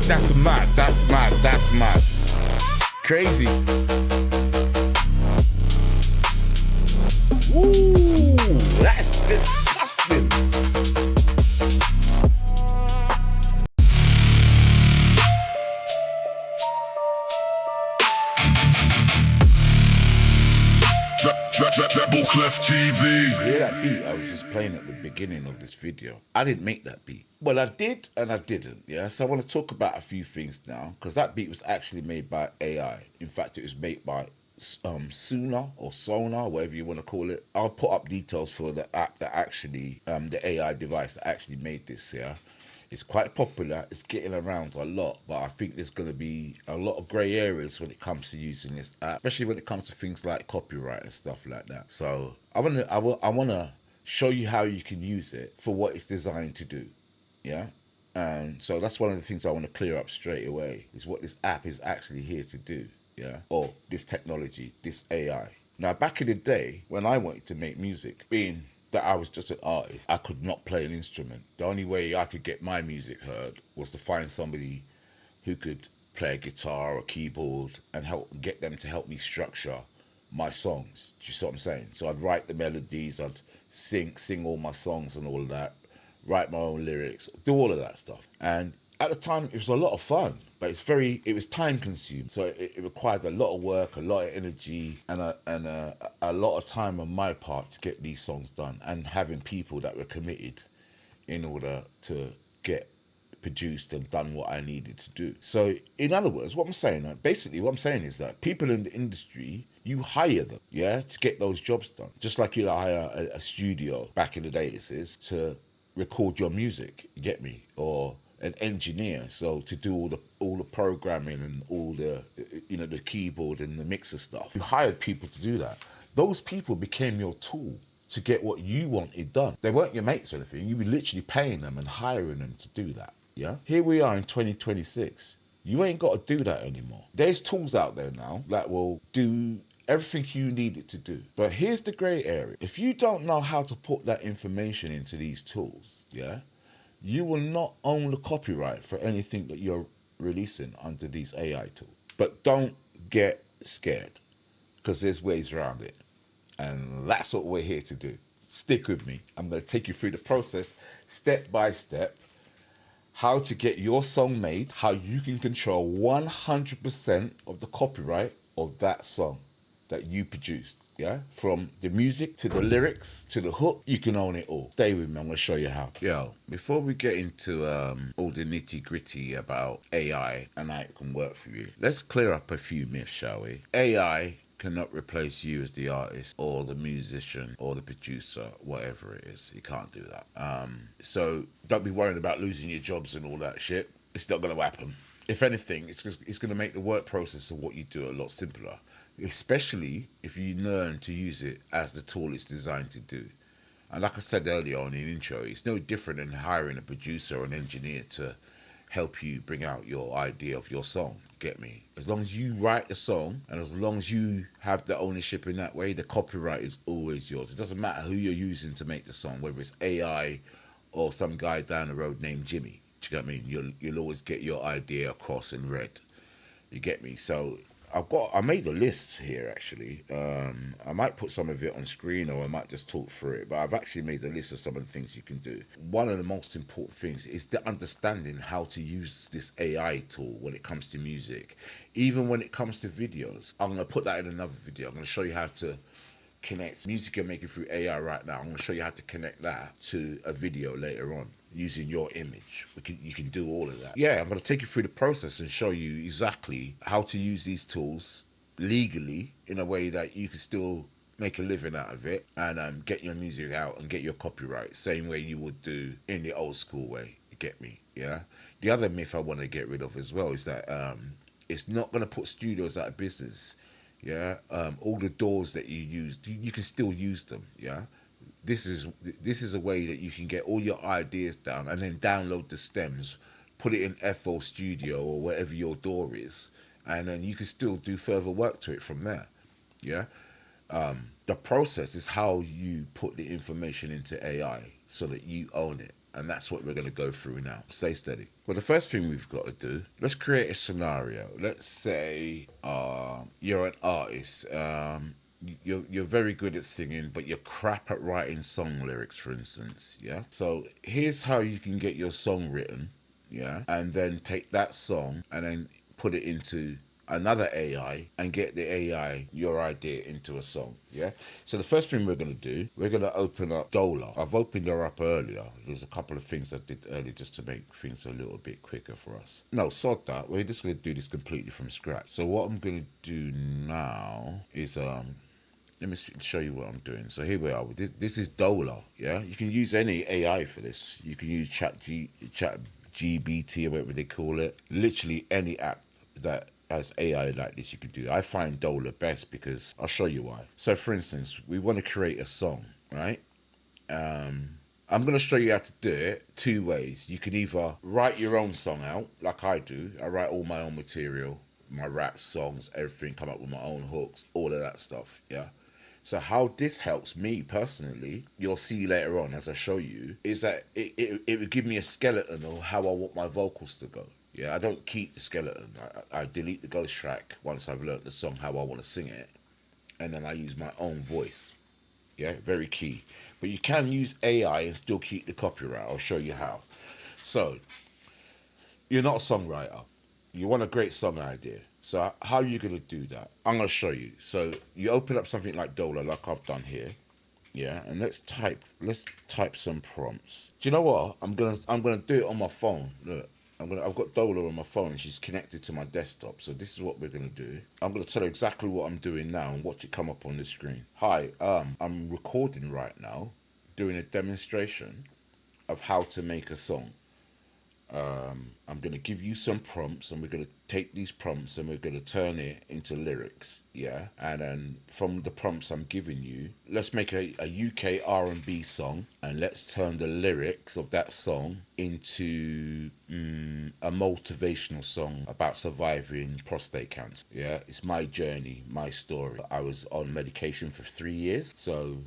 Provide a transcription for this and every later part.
That's mad, that's mad, that's mad. Crazy. Ooh, that's disgusting. Clef TV. Hear that beat I was just playing at the beginning of this video? I didn't make that beat. Well, I did and I didn't, yeah? So I want to talk about a few things now, because that beat was actually made by AI. In fact, it was made by Suno or Sonar, whatever you want to call it. I'll put up details for the app that actually, the AI device that actually made this, yeah? It's quite popular, it's getting around a lot, but I think there's going to be a lot of grey areas when it comes to using this app, especially when it comes to things like copyright and stuff like that. So I want to show you how you can use it for what it's designed to do, yeah? And so that's one of the things I want to clear up straight away, is what this app is actually here to do, yeah? Or this technology, this AI. Now, back in the day, when I wanted to make music, being that I was just an artist, I could not play an instrument. The only way I could get my music heard was to find somebody who could play a guitar or keyboard and get them to help me structure my songs. Do you see what I'm saying? So I'd write the melodies, I'd sing all my songs and all of that, write my own lyrics, do all of that stuff. And at the time, it was a lot of fun, but it was time consuming. So it required a lot of work, a lot of energy, and a lot of time on my part to get these songs done, and having people that were committed in order to get produced and done what I needed to do. So in other words, what I'm saying is that people in the industry, you hire them, yeah, to get those jobs done. Just like you hire a studio, back in the day this is, to record your music, you get me? Or an engineer, so to do all the programming and all the the keyboard and the mixer stuff. You hired people to do that. Those people became your tool to get what you wanted done. They weren't your mates or anything. You were literally paying them and hiring them to do that. Yeah. Here we are in 2026. You ain't got to do that anymore. There's tools out there now that will do everything you need it to do. But here's the grey area. If you don't know how to put that information into these tools, yeah, you will not own the copyright for anything that you're releasing under these AI tools. But don't get scared, because there's ways around it. And that's what we're here to do. Stick with me. I'm going to take you through the process, step by step, how to get your song made, how you can control 100% of the copyright of that song that you produced. Yeah, from the music to the lyrics to the hook, you can own it all. Stay with me, I'm gonna show you how. Yo, before we get into all the nitty gritty about AI and how it can work for you, let's clear up a few myths, shall we? AI cannot replace you as the artist or the musician or the producer, whatever it is. It can't do that. So don't be worried about losing your jobs and all that shit. It's not gonna happen. If anything, it's gonna make the work process of what you do a lot simpler, especially if you learn to use it as the tool it's designed to do. And like I said earlier on in the intro, it's no different than hiring a producer or an engineer to help you bring out your idea of your song. Get me? As long as you write the song and as long as you have the ownership in that way, the copyright is always yours. It doesn't matter who you're using to make the song, whether it's AI or some guy down the road named Jimmy. Do you get what I mean? You'll always get your idea across and read. You get me? So I made a list here actually. I might put some of it on screen or I might just talk through it, but I've actually made a list of some of the things you can do. One of the most important things is the understanding how to use this AI tool when it comes to music, even when it comes to videos. I'm going to put that in another video. I'm going to show you how to connect music you're making through AI right now. I'm going to show you how to connect that to a video later on using your image. You can do all of that. Yeah, I'm going to take you through the process and show you exactly how to use these tools legally in a way that you can still make a living out of it and get your music out and get your copyright, same way you would do in the old school way. You get me? Yeah. The other myth I want to get rid of as well is that it's not going to put studios out of business. Yeah, all the DAWs that you use, you can still use them. Yeah, this is a way that you can get all your ideas down and then download the stems, put it in FL Studio or whatever your DAW is, and then you can still do further work to it from there. Yeah, the process is how you put the information into AI so that you own it. And that's what we're going to go through now. Stay steady. Well, the first thing we've got to do, let's create a scenario. Let's say you're an artist. You're very good at singing, but you're crap at writing song lyrics, for instance. Yeah. So here's how you can get your song written. Yeah. And then take that song and then put it into another AI and get the AI your idea into a song. Yeah. So the first thing we're going to do, we're going to open up Dola. I've opened her up earlier. There's a couple of things I did earlier just to make things a little bit quicker for us. No, sod that. We're just going to do this completely from scratch. So what I'm going to do now is let me show you what I'm doing. So here we are. This is Dola. Yeah. You can use any AI for this. You can use Chat GBT or whatever they call it. Literally any app that has AI like this you can do. I find Dola best because I'll show you why. So for instance, we want to create a song, right? I'm going to show you how to do it two ways. You can either write your own song out like I do. I write all my own material, my rap songs, everything, come up with my own hooks, all of that stuff. Yeah. So how this helps me personally, you'll see later on as I show you, is that it would give me a skeleton of how I want my vocals to go. Yeah, I don't keep the skeleton. I delete the ghost track once I've learnt the song, how I want to sing it. And then I use my own voice. Yeah, very key. But you can use AI and still keep the copyright. I'll show you how. So, you're not a songwriter. You want a great song idea. So how are you going to do that? I'm going to show you. So you open up something like Dola, like I've done here. Yeah, and let's type some prompts. Do you know what? I'm gonna do it on my phone. Look. I've got Dola on my phone and she's connected to my desktop. So this is what we're going to do. I'm going to tell her exactly what I'm doing now and watch it come up on the screen. Hi, I'm recording right now, doing a demonstration of how to make a song. I'm going to give you some prompts and we're going to take these prompts and we're going to turn it into lyrics. Yeah. And then from the prompts I'm giving you, let's make a UK R&B song and let's turn the lyrics of that song into a motivational song about surviving prostate cancer. Yeah. It's my journey, my story. I was on medication for 3 years. So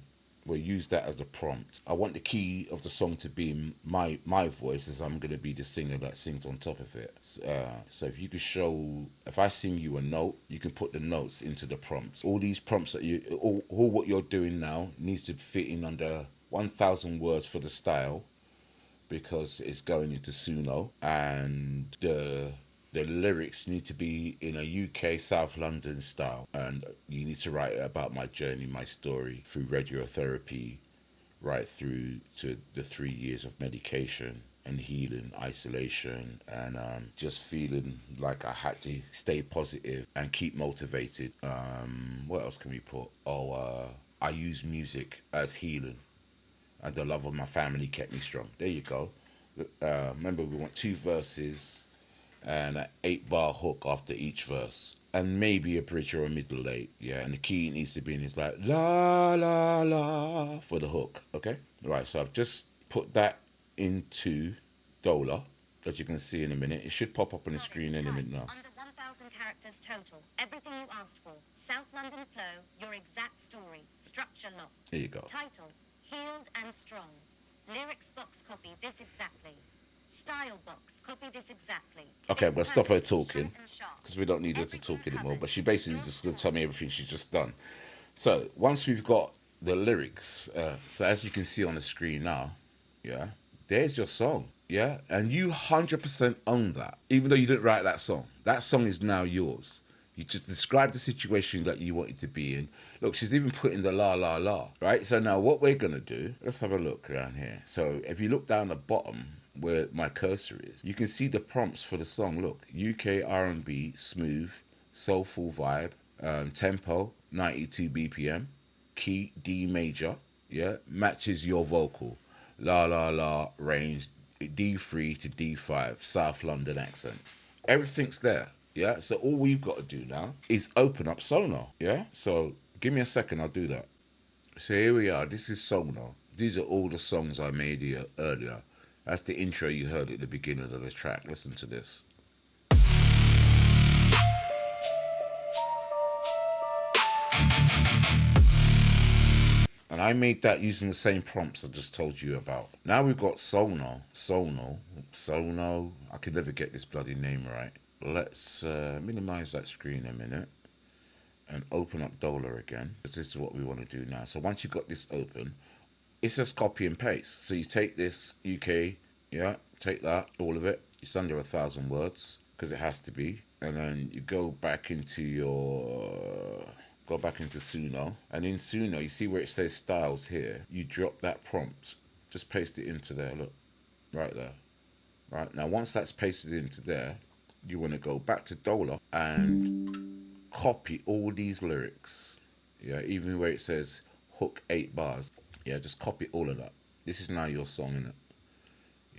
we'll use that as the prompt. I want the key of the song to be my voice, as I'm going to be the singer that sings on top of it. So if you could if I sing you a note, you can put the notes into the prompts. All these prompts that all what you're doing now needs to fit in under 1,000 words for the style, because it's going into Suno, and the lyrics need to be in a UK South London style, and you need to write about my journey, my story through radiotherapy, right through to the 3 years of medication and healing, isolation, and just feeling like I had to stay positive and keep motivated. What else can we put? I use music as healing, and the love of my family kept me strong. There you go. Remember, we want 2 verses and an 8-bar hook after each verse, and maybe a bridge or a middle 8. Yeah, and the key needs to be in is like la la la for the hook. Okay, right. So I've just put that into Dola, as you can see in a minute. It should pop up on the screen in a minute now. Under 1,000 characters total. Everything you asked for. South London flow. Your exact story. Structure locked. There you go. Title: Healed and Strong. Lyrics box: copy this exactly. Style box: copy this exactly. Okay, we'll stop her talking because we don't need her to talk anymore. But she basically just going to tell me everything she's just done. So once we've got the lyrics, so as you can see on the screen now, yeah, there's your song. Yeah, and you 100% own that, even though you didn't write that song. That song is now yours. You just described the situation that you wanted to be in. Look, she's even put in the la la la, right? So now what we're going to do, let's have a look around here. So if you look down the bottom where my cursor is, you can see the prompts for the song. Look, UK R&B, smooth, soulful vibe, tempo, 92 BPM, key D major, yeah, matches your vocal, la la la, range D3 to D5, South London accent. Everything's there, yeah? So all we've got to do now is open up Suno, yeah? So give me a second, I'll do that. So here we are, this is Suno. These are all the songs I made here earlier. That's the intro you heard at the beginning of the track. Listen to this. And I made that using the same prompts I just told you about. Now we've got Sono. I could never get this bloody name right. Let's minimize that screen a minute and open up Dola again. This is what we want to do now. So once you've got this open, it's just copy and paste. So you take this UK, yeah, take that, all of it. It's under 1,000 words because it has to be. And then you go back into Suno, and in Suno you see where it says styles here. You drop that prompt, just paste it into there. Look, right there. Right now, once that's pasted into there, you want to go back to Dola and copy all these lyrics. Yeah, even where it says hook 8 bars. Yeah, just copy all of that. This is now your song, innit?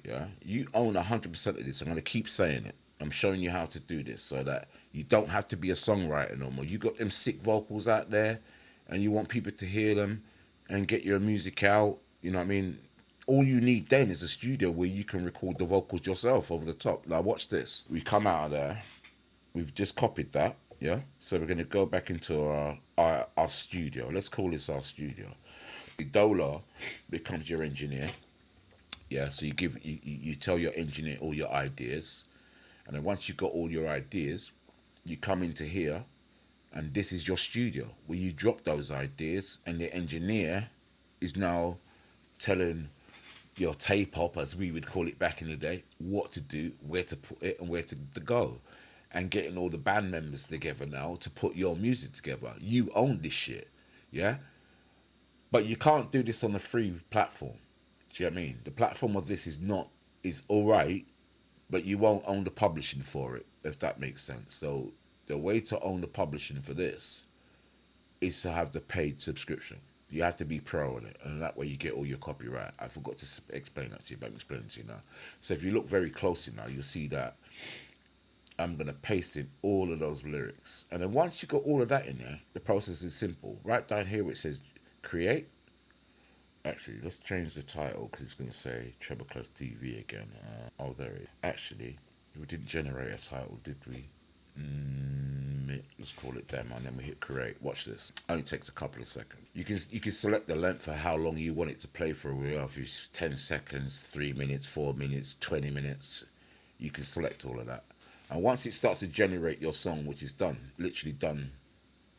Yeah, you own 100% of this. I'm gonna keep saying it. I'm showing you how to do this so that you don't have to be a songwriter no more. You got them sick vocals out there and you want people to hear them and get your music out, you know what I mean? All you need then is a studio where you can record the vocals yourself over the top. Now watch this. We come out of there. We've just copied that, yeah? So we're going to go back into our studio. Let's call this our studio. Dola becomes your engineer. Yeah, so you tell your engineer all your ideas. And then once you've got all your ideas, you come into here, and this is your studio where you drop those ideas, and the engineer is now telling your tape op, as we would call it back in the day, what to do, where to put it, and where to go. And getting all the band members together now to put your music together. You own this shit, yeah? But you can't do this on a free platform. Do you know what I mean? The platform of this is all right, but you won't own the publishing for it, if that makes sense. So the way to own the publishing for this is to have the paid subscription. You have to be pro on it, and that way you get all your copyright. I forgot to explain that to you, but I'm explaining it to you now. So if you look very closely now, you'll see that I'm going to paste in all of those lyrics. And then once you've got all of that in there, the process is simple. Right down here where it says create. Actually, let's change the title because it's going to say Treble Close TV again. Oh, there it is. Actually, we didn't generate a title, did we? Let's call it demo, and then we hit create. Watch this. Only takes a couple of seconds. You can select the length for how long you want it to play for. If it's 10 seconds, 3 minutes, 4 minutes, 20 minutes, you can select all of that. And once it starts to generate your song, which is done, literally done,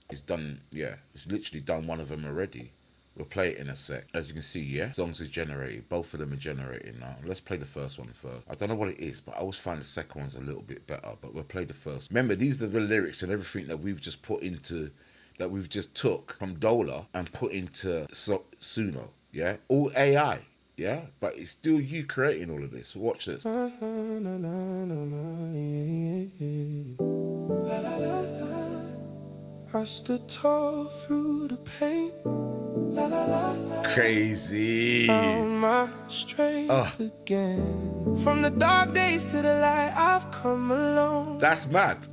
it's done. Yeah, it's literally done one of them already. We'll play it in a sec. As you can see, yeah, songs are generated. Both of them are generated now. Let's play the first one first. I don't know what it is, but I always find the second one's a little bit better. But we'll play the first. Remember, these are the lyrics and everything that we've just put into, that we've just took from Dola and put into Suno. Yeah, all AI. Yeah, but it's still you creating all of this. Watch this. I stood tall through the pain. Crazy. Found my strength again. From the dark days to the light, I've come along. That's mad.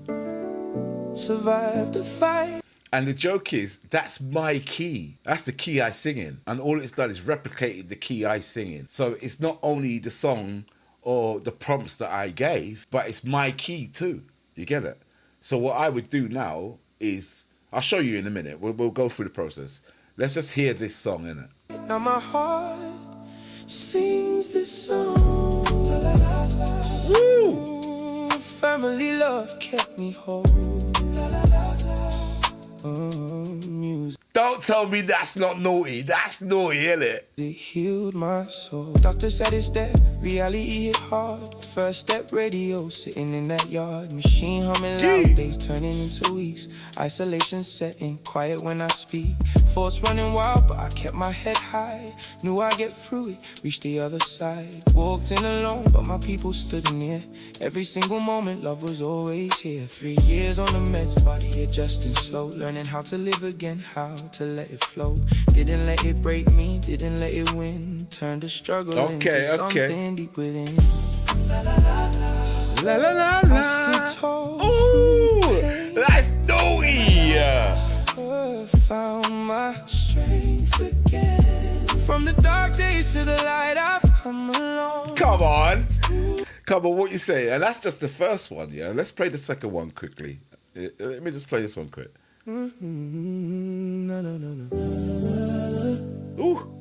Survived the fight. And the joke is, that's my key. That's the key I sing in. And all it's done is replicated the key I sing in. So it's not only the song or the prompts that I gave, but it's my key too. You get it? So what I would do now is, I'll show you in a minute. We'll go through the process. Let's just hear this song, innit? Now my heart sings this song. La, la, la, la. Woo! Family love kept me whole. La, la, la, la. Music. Don't tell me that's not naughty. That's naughty, innit? It healed my soul. Doctor said it's dead. Reality hit hard. First step radio, sitting in that yard. Machine humming loud, days turning into weeks. Isolation setting, quiet when I speak. Thoughts running wild, but I kept my head high. Knew I'd get through it, reach the other side. Walked in alone, but my people stood near. Every single moment, love was always here. 3 years on the meds, body adjusting slow. Learning how to live again, how to let it flow. Didn't let it break me, didn't let it win. Turned the struggle into something deep within. La la la la, la la la la. Ooh, that's naughty. Found my strength again. From the dark days to the light, I've come along. Come on, what you say? And that's just the first one, yeah. Let's play the second one quickly. Let me just play this one quick. No, no, no, no. Ooh.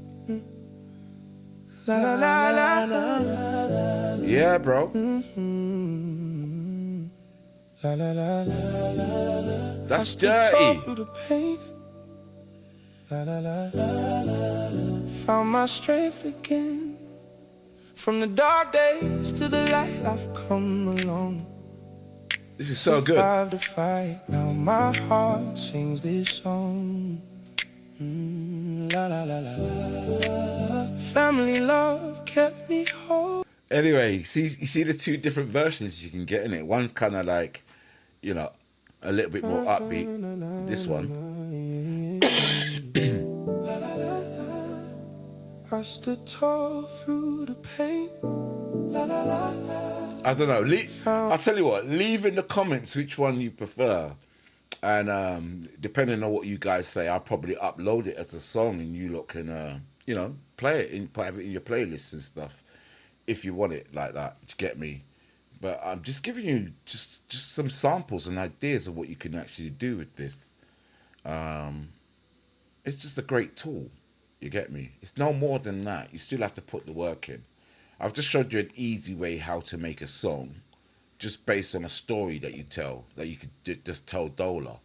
La la la la la la. Yeah, bro. La la la la la. That's I stood tall dirty. through the pain. La la la la la. Found my strength again. From the dark days to the light, I've come along. This is so good. Survived the fight. Now my heart sings this song. La la la la la. Family love kept me whole. Anyway, you see the two different versions you can get in it. One's kind of like, you know, a little bit more upbeat. This one. I stood tall through the pain. La la la la. I don't know. I'll tell you what. Leave in the comments which one you prefer, and depending on what you guys say, I'll probably upload it as a song, and you lot can, you know, play it and have it in your playlists and stuff, if you want it like that. Do you get me? But I'm just giving you just some samples and ideas of what you can actually do with this. It's just a great tool. You get me? It's no more than that. You still have to put the work in. I've just showed you an easy way how to make a song just based on a story that you tell, that you could just tell Dola.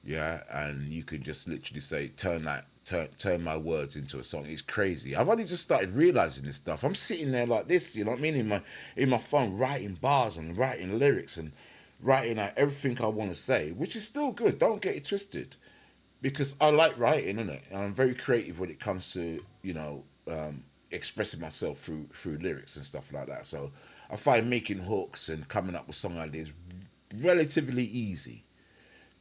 Yeah, and you can just literally say, turn my words into a song. It's crazy. I've only just started realizing this stuff. I'm sitting there like this, you know what I mean, in my phone, writing bars and writing lyrics and writing out everything I want to say, which is still good. Don't get it twisted, because I like writing, innit? And I'm very creative when it comes to, you know, expressing myself through lyrics and stuff like that. So I find making hooks and coming up with song ideas relatively easy.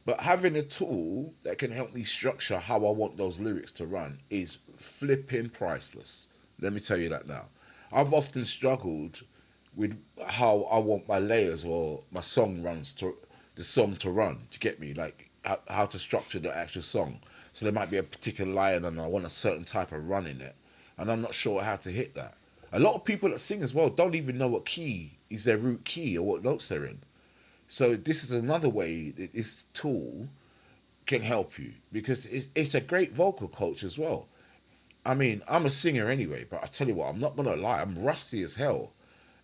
But having a tool that can help me structure how I want those lyrics to run is flipping priceless. Let me tell you that now. I've often struggled with how I want my layers or my song runs to the song to run. To get me, like how to structure the actual song. So there might be a particular line and I want a certain type of run in it, and I'm not sure how to hit that. A lot of people that sing as well don't even know what key is their root key or what notes they're in. So this is another way that this tool can help you, because it's a great vocal coach as well. I mean, I'm a singer anyway, but I tell you what, I'm not going to lie, I'm rusty as hell.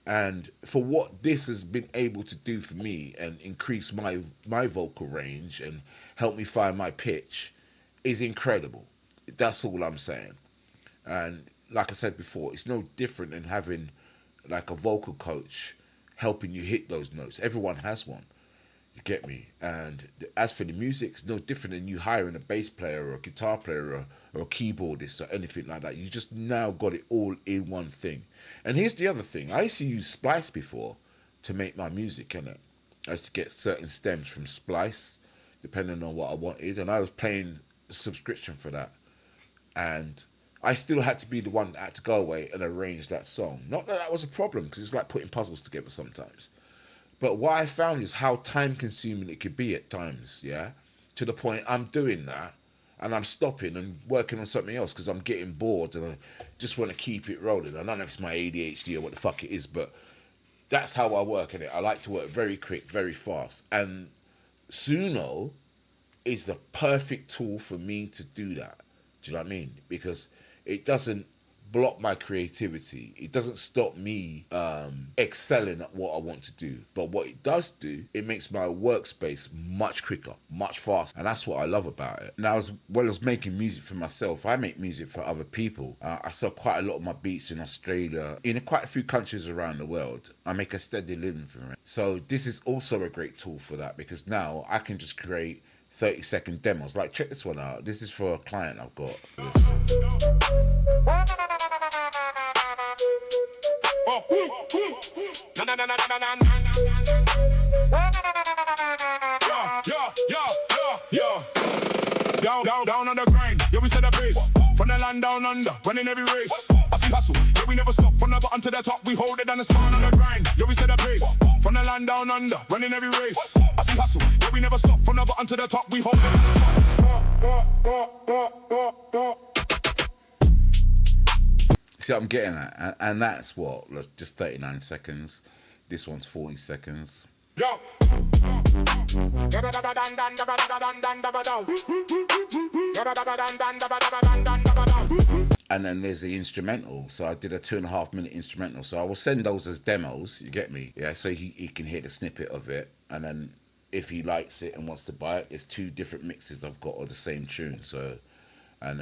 And for what this has been able to do for me and increase my vocal range and help me find my pitch is incredible. That's all I'm saying. And like I said before, it's no different than having like a vocal coach helping you hit those notes. Everyone has one. You get me? And as for the music, it's no different than you hiring a bass player or a guitar player or a keyboardist or anything like that. You just now got it all in one thing. And here's the other thing. I used to use Splice before to make my music, innit? I used to get certain stems from Splice, depending on what I wanted, and I was paying a subscription for that. And I still had to be the one that had to go away and arrange that song. Not that that was a problem, because it's like putting puzzles together sometimes. But what I found is how time-consuming it could be at times, yeah? To the point I'm doing that, and I'm stopping and working on something else because I'm getting bored and I just want to keep it rolling. I don't know if it's my ADHD or what the fuck it is, but that's how I work in it. I like to work very quick, very fast. And Suno is the perfect tool for me to do that. Do you know what I mean? Because it doesn't block my creativity. It doesn't stop me excelling at what I want to do. But what it does do, it makes my workspace much quicker, much faster. And that's what I love about it. Now, as well as making music for myself, I make music for other people. I sell quite a lot of my beats in Australia, in quite a few countries around the world. I make a steady living from it. So this is also a great tool for that, because now I can just create 30-second demos. Like, check this one out. This is for a client I've got. Down on the grind, yeah, we set the pace. From the land down under, running every race. I see hustle, yeah, we never stop. From the bottom to the top, we hold it and it's spawn on the grind. Yeah, we set the pace. From the land down under, running every race. I see hustle, yeah, we never stop. From the bottom to the top, we hold it and it's See what I'm getting at? And that's what? Just 39 seconds. This one's 40 seconds. Yo. And then there's the instrumental. So I did a 2.5 minute instrumental. So I will send those as demos, you get me? Yeah, so he can hear the snippet of it. And then if he likes it and wants to buy it, there's 2 different mixes I've got of the same tune. So, and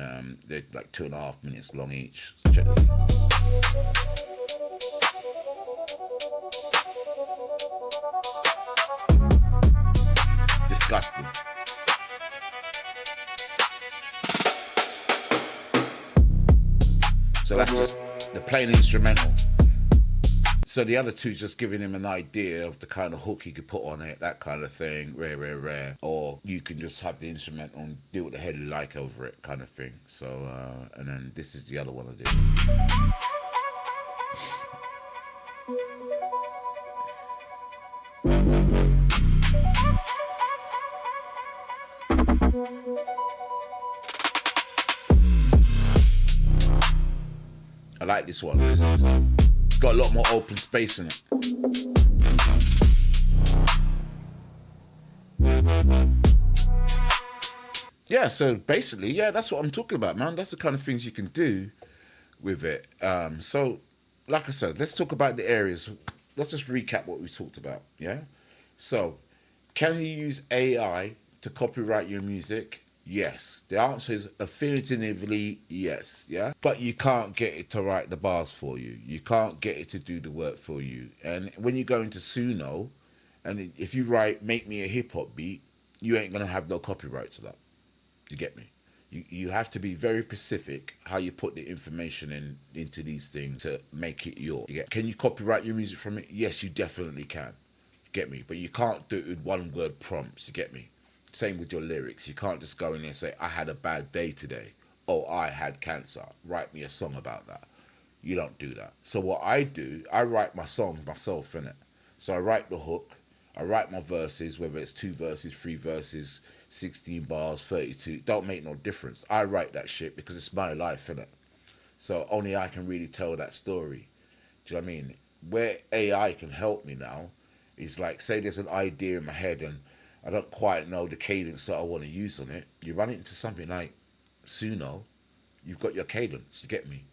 they're like 2.5 minutes long each. So check it out. Disgusting. So that's just the plain instrumental. So the other 2's just giving him an idea of the kind of hook he could put on it, that kind of thing, rare. Or you can just have the instrumental and do what the hell you like over it, kind of thing. So, and then this is the other one I did. I like this one. It's got a lot more open space in it. Yeah, so basically, yeah, that's what I'm talking about, man. That's the kind of things you can do with it. So, like I said, let's talk about the areas. Let's just recap what we talked about, yeah? So, can you use AI to copyright your music? Yes. The answer is affirmatively yes, yeah? But you can't get it to write the bars for you. You can't get it to do the work for you. And when you go into Suno, and if you write, make me a hip-hop beat, you ain't going to have no copyright to that. You get me? You have to be very specific how you put the information into these things to make it yours. Can you copyright your music from it? Yes, you definitely can. You get me? But you can't do it with 1-word prompts. You get me? Same with your lyrics. You can't just go in there and say, I had a bad day today. Oh, I had cancer. Write me a song about that. You don't do that. So what I do, I write my songs myself, innit? So I write the hook. I write my verses, whether it's 2 verses, 3 verses, 16 bars, 32. Don't make no difference. I write that shit because it's my life, innit? So only I can really tell that story. Do you know what I mean? Where AI can help me now is like, say there's an idea in my head and I don't quite know the cadence that I want to use on it. You run it into something like Suno, you've got your cadence, you get me?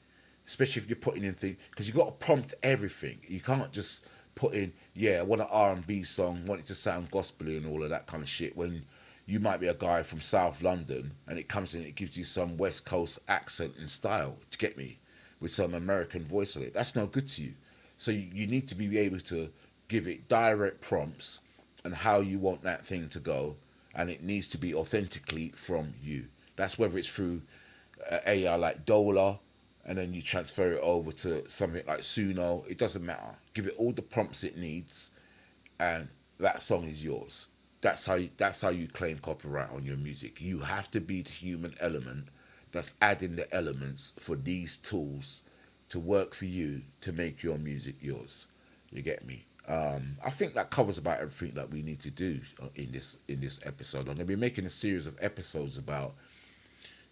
Especially if you're putting in things, because you've got to prompt everything. You can't just put in, yeah, I want an R&B song, want it to sound gospelly and all of that kind of shit, when you might be a guy from South London and it comes in, it gives you some West Coast accent and style, do you get me? With some American voice on it. That's no good to you. So you need to be able to give it direct prompts and how you want that thing to go, and it needs to be authentically from you. That's whether it's through AI like Dola, and then you transfer it over to something like Suno. It doesn't matter. Give it all the prompts it needs, and that song is yours. That's how you claim copyright on your music. You have to be the human element that's adding the elements for these tools to work for you to make your music yours. You get me? I think that covers about everything that we need to do in this episode. I'm going to be making a series of episodes about,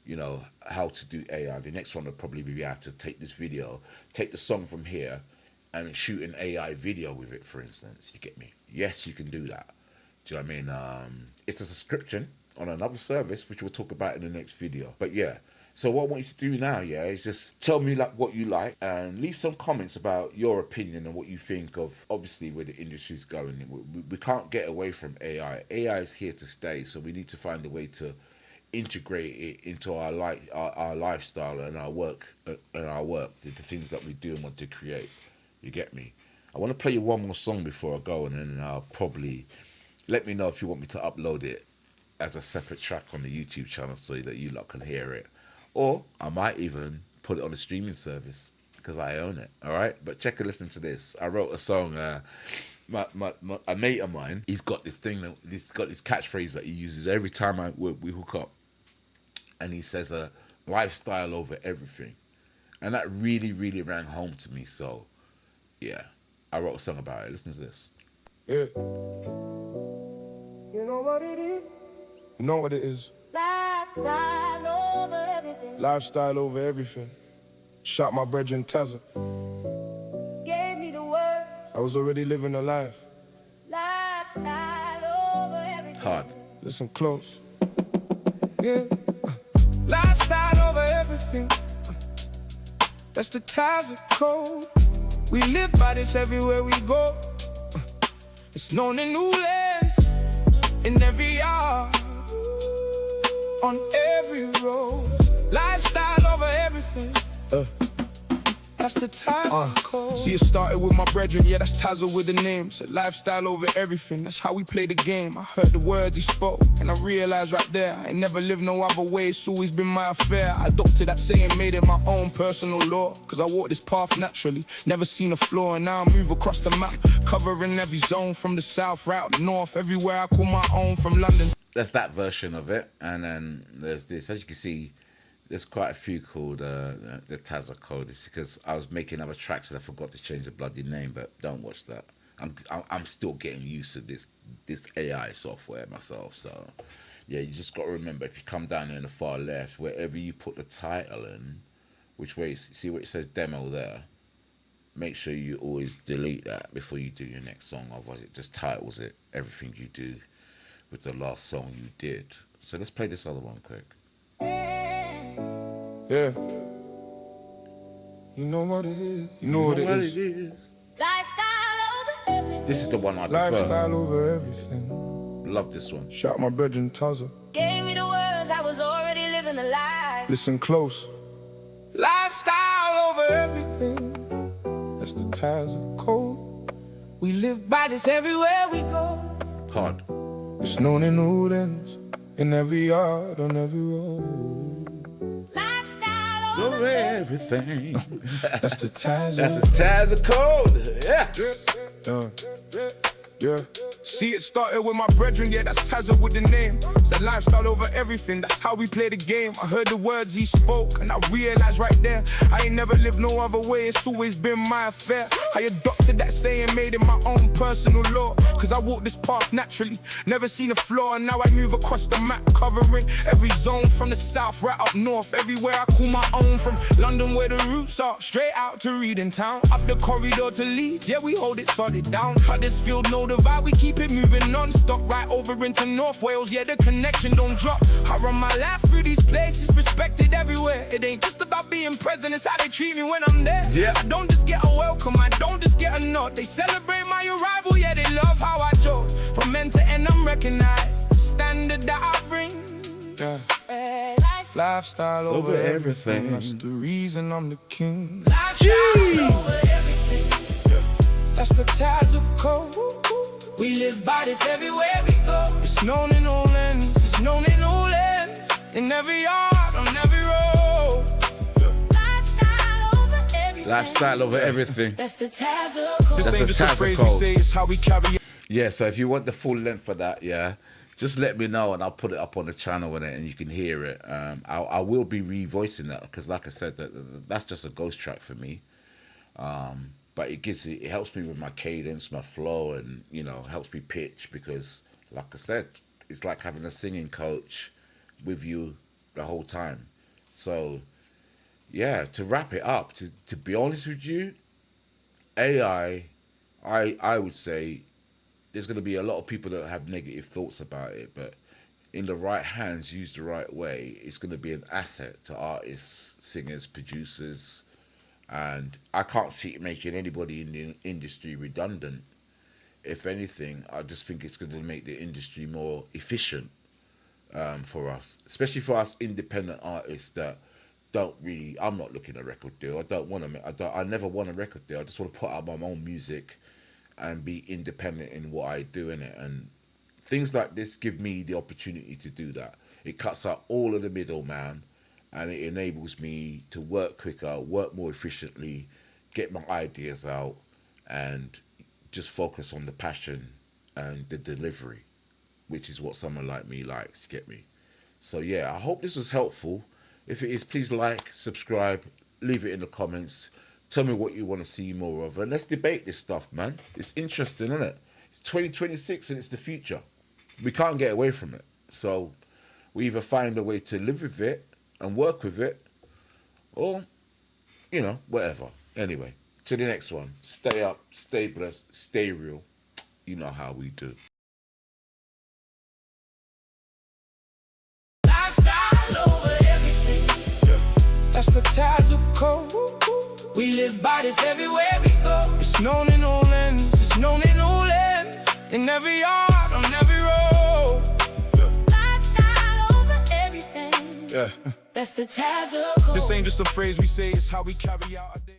you know, how to do AI. The next one will probably be how to take this video, take the song from here, and shoot an AI video with it, for instance. You get me? Yes, you can do that. Do you know what I mean? It's a subscription on another service, which we'll talk about in the next video. But yeah. So what I want you to do now, yeah, is just tell me like what you like and leave some comments about your opinion and what you think of, obviously, where the industry's going. We can't get away from AI. AI is here to stay, so we need to find a way to integrate it into our lifestyle and our work, the things that we do and want to create. You get me? I want to play you one more song before I go, and then I'll probably let me know if you want me to upload it as a separate track on the YouTube channel so that you lot can hear it. Or I might even put it on a streaming service because I own it. All right, but check and listen to this. I wrote a song. A mate of mine, he's got this thing. He's got this catchphrase that he uses every time we hook up, and he says, "Lifestyle over everything," and that really, really rang home to me. So, yeah, I wrote a song about it. Listen to this. Yeah. You know what it is? You know what it is? Lifestyle over everything. Lifestyle over everything. Shot my brethren Tazza. Gave me the words. I was already living a life. Lifestyle over everything. Hard. Listen close. Yeah. Lifestyle over everything. That's the ties of code. We live by this everywhere we go. It's known in new lands, in every yard, on every road. Lifestyle over everything. That's the ties of code. See, it started with my brethren, yeah, that's Tazzle with the name. Said lifestyle over everything, that's how we play the game. I heard the words he spoke, and I realized right there, I ain't never lived no other way, it's always been my affair. I adopted that saying, made it my own personal law, cause I walk this path naturally, never seen a flaw. And now I move across the map, covering every zone, from the south right up north, everywhere I call my own, from London. That's that version of it, and then there's this. As you can see, there's quite a few called the Tazza Code. It's because I was making other tracks and I forgot to change the bloody name, but don't watch that. I'm still getting used to this AI software myself. So yeah, you just got to remember, if you come down here in the far left, wherever you put the title in, which way, see where it says demo there, make sure you always delete that before you do your next song, otherwise it just titles it everything you do with the last song you did. So let's play this other one quick. Yeah. You know what it is. You know what it is. Lifestyle over everything. This is the one I prefer. Lifestyle over everything. Love this one. Shout my brethren Tazza. Gave me the words, I was already living a life. Listen close. Lifestyle over everything. That's the Tazza code. We live by this everywhere we go. Hard. It's known in old ends, in every yard, on every road. Lifestyle Over everything. That's the Tazza. That's a Tazza Code. Yeah. Yeah. See, it started with my brethren, yeah, that's Tazza with the name. Said lifestyle over everything, that's how we play the game. I heard the words he spoke, and I realized right there, I ain't never lived no other way, it's always been my affair. I adopted that saying, made it my own personal law, cause I walk this path naturally, never seen a flaw. And now I move across the map, covering every zone, from the south right up north, everywhere I call my own. From London where the roots are, straight out to Reading Town, up the corridor to Leeds, yeah, we hold it solid down. Huddersfield know the vibe, we keep it moving non-stop, right over into North Wales, yeah, the connection don't drop. I run my life through these places, respected everywhere. It ain't just about being present, it's how they treat me when I'm there. Yeah. I don't just get a welcome, I don't just get a nod. They celebrate my arrival, yeah, they love how I joke. From end to end, I'm recognized, the standard that I bring. Yeah. Lifestyle over everything. That's the reason I'm the king. Lifestyle over everything. Yeah. That's the Tazza Code. We live by this everywhere we go. It's known in all ends, it's known in all ends, in every yard, on every road. Lifestyle over everything. Lifestyle over everything. That's the Tazza Code. This That's ain't the just a Tazza phrase we Code. say, it's how we carry it. Yeah, so if you want the full length for that, yeah, just let me know and I'll put it up on the channel with it and you can hear it. I will be revoicing that because, like I said, that's just a ghost track for me. But it helps me with my cadence, my flow, and helps me pitch, because like I said, it's like having a singing coach with you the whole time. So yeah, to wrap it up, to be honest with you, AI, I would say there's going to be a lot of people that have negative thoughts about it, but in the right hands, used the right way, it's going to be an asset to artists, singers, producers. And I can't see it making anybody in the industry redundant. If anything, I just think it's going to make the industry more efficient for us, especially for us independent artists that don't really. I'm not looking at a record deal. I don't want to. I never want a record deal. I just want to put out my own music and be independent in what I do in it. And things like this give me the opportunity to do that. It cuts out all of the middleman. And it enables me to work quicker, work more efficiently, get my ideas out, and just focus on the passion and the delivery, which is what someone like me likes, get me? So yeah, I hope this was helpful. If it is, please like, subscribe, leave it in the comments. Tell me what you want to see more of. And let's debate this stuff, man. It's interesting, isn't it? It's 2026 and it's the future. We can't get away from it. So we either find a way to live with it and work with it, or, whatever. Anyway, to the next one. Stay up, stay blessed, stay real. You know how we do. code. We live by this everywhere we go. It's known in all ends, it's known in all ends, in every yard, on every road. Lifestyle over everything. Yeah. That's the Tazo code. This ain't just a phrase we say, it's how we carry out our day.